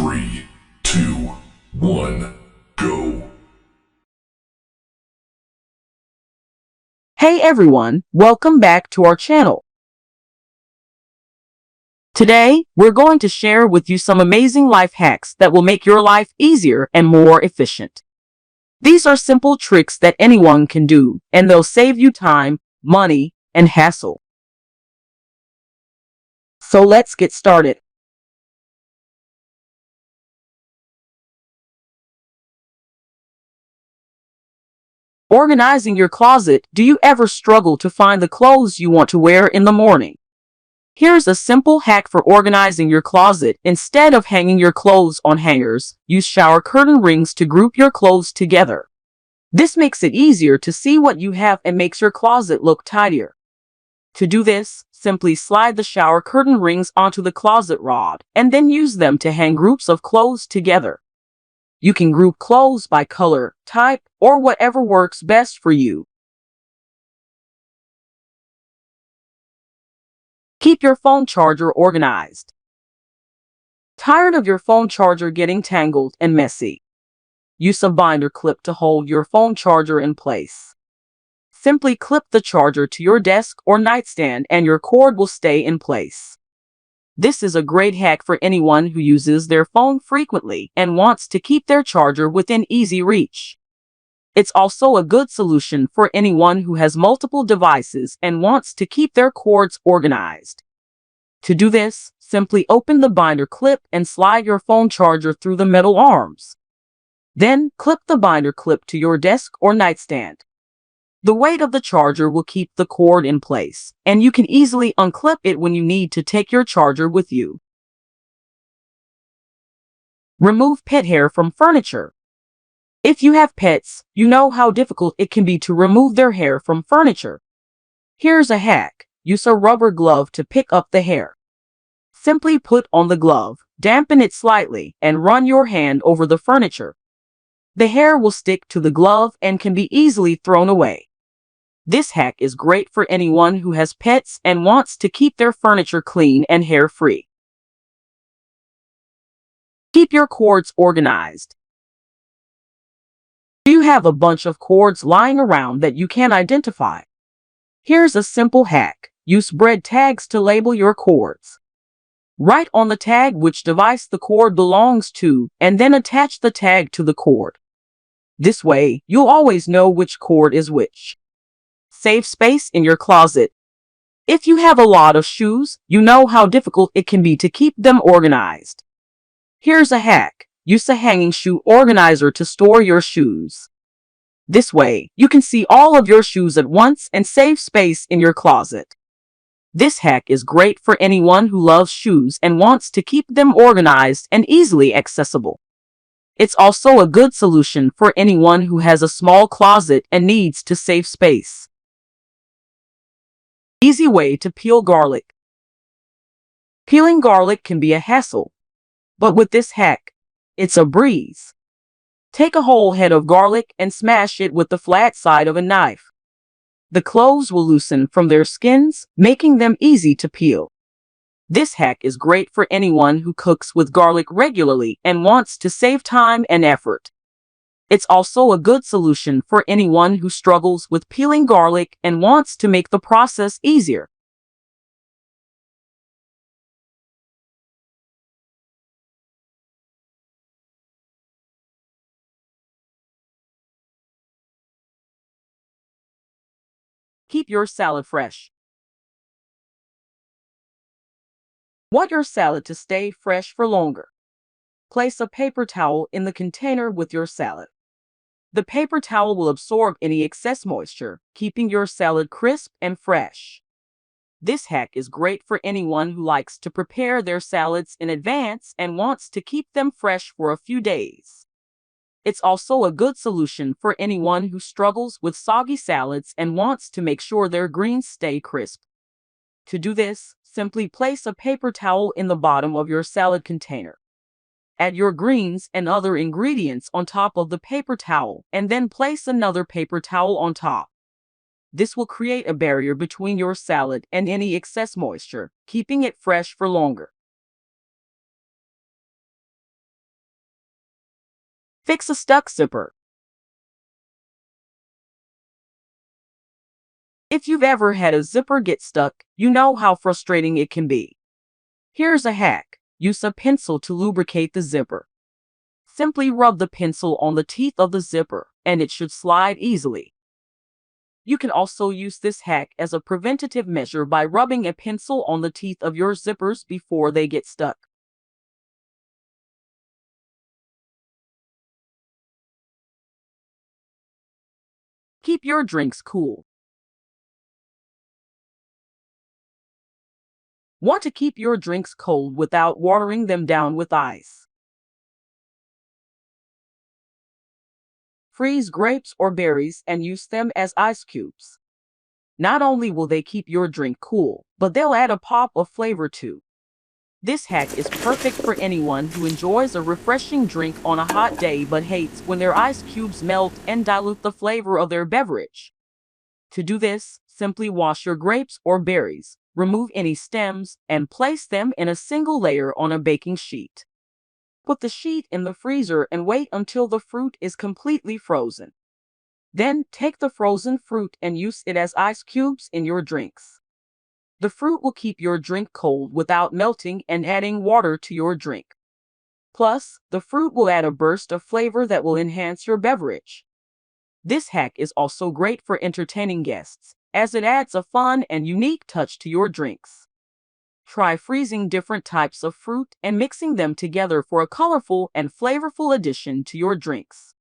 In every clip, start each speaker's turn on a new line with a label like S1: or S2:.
S1: 3, 2, 1, go.
S2: Hey everyone, welcome back to our channel. Today, we're going to share with you some amazing life hacks that will make your life easier and more efficient. These are simple tricks that anyone can do, and they'll save you time, money, and hassle. So let's get started. Organizing your closet. Do you ever struggle to find the clothes you want to wear in the morning? Here's a simple hack for organizing your closet. Instead of hanging your clothes on hangers, use shower curtain rings to group your clothes together. This makes it easier to see what you have and makes your closet look tidier. To do this, simply slide the shower curtain rings onto the closet rod and then use them to hang groups of clothes together. You can group clothes by color, type, or whatever works best for you. Keep your phone charger organized. Tired of your phone charger getting tangled and messy? Use a binder clip to hold your phone charger in place. Simply clip the charger to your desk or nightstand and your cord will stay in place. This is a great hack for anyone who uses their phone frequently and wants to keep their charger within easy reach. It's also a good solution for anyone who has multiple devices and wants to keep their cords organized. To do this, simply open the binder clip and slide your phone charger through the metal arms. Then, clip the binder clip to your desk or nightstand. The weight of the charger will keep the cord in place, and you can easily unclip it when you need to take your charger with you. Remove pet hair from furniture. If you have pets, you know how difficult it can be to remove their hair from furniture. Here's a hack. Use a rubber glove to pick up the hair. Simply put on the glove, dampen it slightly, and run your hand over the furniture. The hair will stick to the glove and can be easily thrown away. This hack is great for anyone who has pets and wants to keep their furniture clean and hair-free. Keep your cords organized. Do you have a bunch of cords lying around that you can't identify? Here's a simple hack. Use bread tags to label your cords. Write on the tag which device the cord belongs to and then attach the tag to the cord. This way, you'll always know which cord is which. Save space in your closet. If you have a lot of shoes, you know how difficult it can be to keep them organized. Here's a hack. Use a hanging shoe organizer to store your shoes. This way, you can see all of your shoes at once and save space in your closet. This hack is great for anyone who loves shoes and wants to keep them organized and easily accessible. It's also a good solution for anyone who has a small closet and needs to save space. Easy way to peel garlic. Peeling garlic can be a hassle, but with this hack, it's a breeze. Take a whole head of garlic and smash it with the flat side of a knife. The cloves will loosen from their skins, making them easy to peel. This hack is great for anyone who cooks with garlic regularly and wants to save time and effort. It's also a good solution for anyone who struggles with peeling garlic and wants to make the process easier. Keep your salad fresh. Want your salad to stay fresh for longer? Place a paper towel in the container with your salad. The paper towel will absorb any excess moisture, keeping your salad crisp and fresh. This hack is great for anyone who likes to prepare their salads in advance and wants to keep them fresh for a few days. It's also a good solution for anyone who struggles with soggy salads and wants to make sure their greens stay crisp. To do this, simply place a paper towel in the bottom of your salad container. Add your greens and other ingredients on top of the paper towel and then place another paper towel on top. This will create a barrier between your salad and any excess moisture, keeping it fresh for longer. Fix a stuck zipper. If you've ever had a zipper get stuck, you know how frustrating it can be. Here's a hack. Use a pencil to lubricate the zipper. Simply rub the pencil on the teeth of the zipper, and it should slide easily. You can also use this hack as a preventative measure by rubbing a pencil on the teeth of your zippers before they get stuck. Keep your drinks cool. Want to keep your drinks cold without watering them down with ice? Freeze grapes or berries and use them as ice cubes. Not only will they keep your drink cool, but they'll add a pop of flavor too. This hack is perfect for anyone who enjoys a refreshing drink on a hot day but hates when their ice cubes melt and dilute the flavor of their beverage. To do this, simply wash your grapes or berries, remove any stems, and place them in a single layer on a baking sheet. Put the sheet in the freezer and wait until the fruit is completely frozen. Then take the frozen fruit and use it as ice cubes in your drinks. The fruit will keep your drink cold without melting and adding water to your drink. Plus, the fruit will add a burst of flavor that will enhance your beverage. This hack is also great for entertaining guests, as it adds a fun and unique touch to your drinks. Try freezing different types of fruit and mixing them together for a colorful and flavorful addition to your drinks.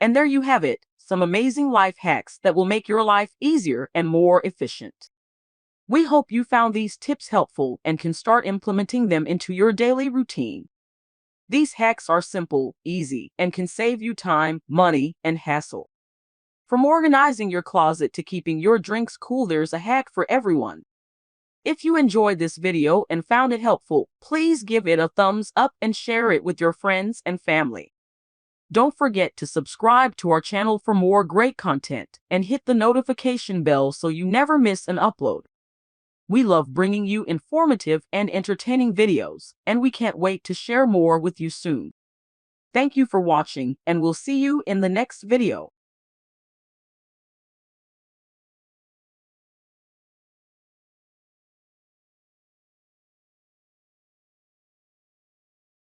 S2: And there you have it, some amazing life hacks that will make your life easier and more efficient. We hope you found these tips helpful and can start implementing them into your daily routine. These hacks are simple, easy, and can save you time, money, and hassle. From organizing your closet to keeping your drinks cool, there's a hack for everyone. If you enjoyed this video and found it helpful, please give it a thumbs up and share it with your friends and family. Don't forget to subscribe to our channel for more great content and hit the notification bell so you never miss an upload. We love bringing you informative and entertaining videos, and we can't wait to share more with you soon. Thank you for watching, and we'll see you in the next video.